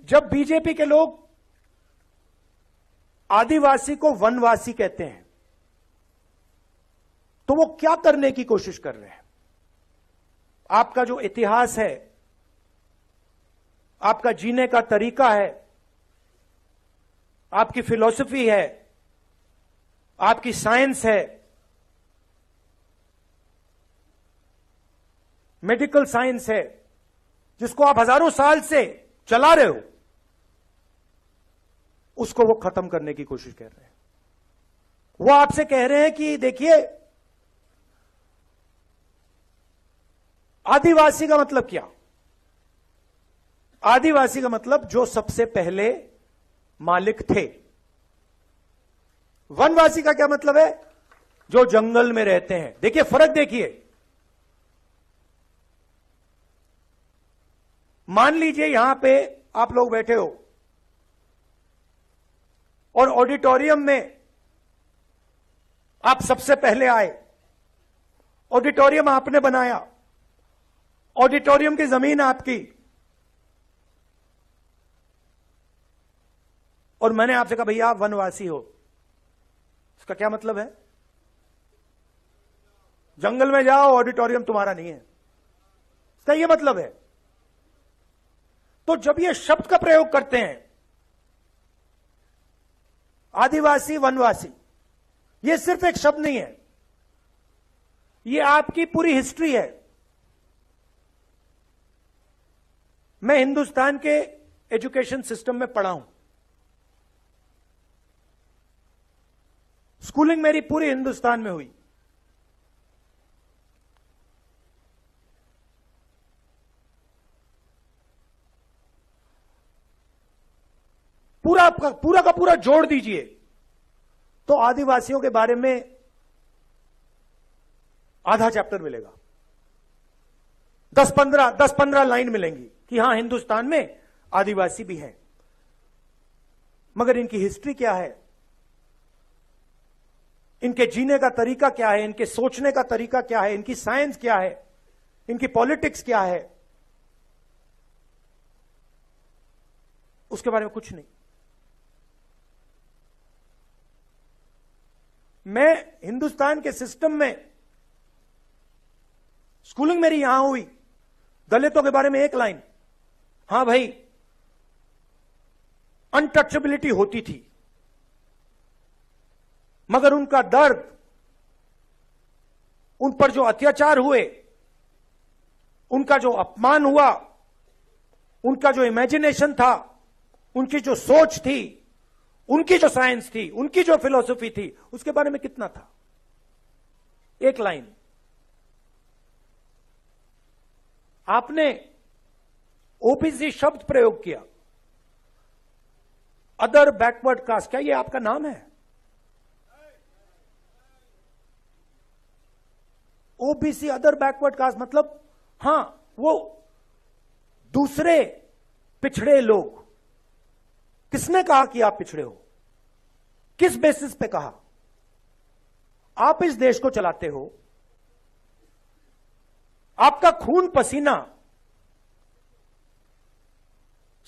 जब बीजेपी के लोग आदिवासी को वनवासी कहते हैं तो वो क्या करने की कोशिश कर रहे हैं? आपका जो इतिहास है, आपका जीने का तरीका है, आपकी फिलॉसफी है, आपकी साइंस है, मेडिकल साइंस है, जिसको आप हजारों साल से चला रहे हो, उसको वो खत्म करने की कोशिश कर रहे हैं। वो आपसे कह रहे हैं कि देखिए, आदिवासी का मतलब क्या? आदिवासी का मतलब जो सबसे पहले मालिक थे। वनवासी का क्या मतलब है? जो जंगल में रहते हैं। देखिए फर्क, देखिए, मान लीजिए यहां पे आप लोग बैठे हो और ऑडिटोरियम में आप सबसे पहले आए। ऑडिटोरियम आपने बनाया, ऑडिटोरियम की जमीन आपकी, और मैंने आपसे कहा भैया आप वनवासी हो। इसका क्या मतलब है? जंगल में जाओ, ऑडिटोरियम तुम्हारा नहीं है, इसका यह मतलब है। तो जब ये शब्द का प्रयोग करते हैं आदिवासी वनवासी, ये सिर्फ एक शब्द नहीं है, ये आपकी पूरी हिस्ट्री है। मैं हिंदुस्तान के एजुकेशन सिस्टम में पढ़ा हूं, स्कूलिंग मेरी पूरी हिंदुस्तान में हुई। पूरा का पूरा जोड़ दीजिए तो आदिवासियों के बारे में आधा चैप्टर मिलेगा। 10-15 लाइन मिलेंगी कि हां हिंदुस्तान में आदिवासी भी हैं, मगर इनकी हिस्ट्री क्या है, इनके जीने का तरीका क्या है, इनके सोचने का तरीका क्या है, इनकी साइंस क्या है, इनकी पॉलिटिक्स क्या है, उसके बारे में कुछ नहीं। मैं हिंदुस्तान के सिस्टम में, स्कूलिंग मेरी यहां हुई, दलितों के बारे में एक लाइन, हां भाई अनटचेबिलिटी होती थी, मगर उनका दर्द, उन पर जो अत्याचार हुए, उनका जो अपमान हुआ, उनका जो इमेजिनेशन था, उनकी जो सोच थी, उनकी जो साइंस थी, उनकी जो फिलॉसफी थी, उसके बारे में कितना था? एक लाइन। आपने ओबीसी शब्द प्रयोग किया, अदर बैकवर्ड कास्ट, क्या ये आपका नाम है? ओबीसी अदर बैकवर्ड कास्ट मतलब हां, वो दूसरे पिछड़े लोग। किसने कहा कि आप पिछड़े हो? किस बेसिस पे कहा? आप इस देश को चलाते हो, आपका खून पसीना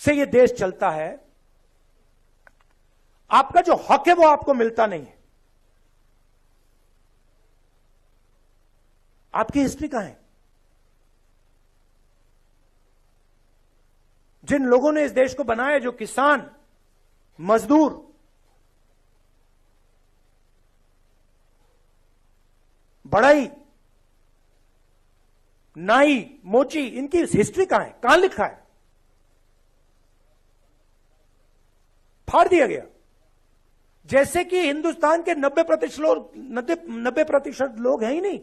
से यह देश चलता है, आपका जो हक है वो आपको मिलता नहीं है। आपकी हिस्ट्री कहां है? जिन लोगों ने इस देश को बनाया, जो किसान, मजदूर, बढ़ई, नाई, मोची, इनकी हिस्ट्री कहां है? कहां लिखा है? फाड़ दिया गया। जैसे कि हिंदुस्तान के 90% लोग हैं ही नहीं।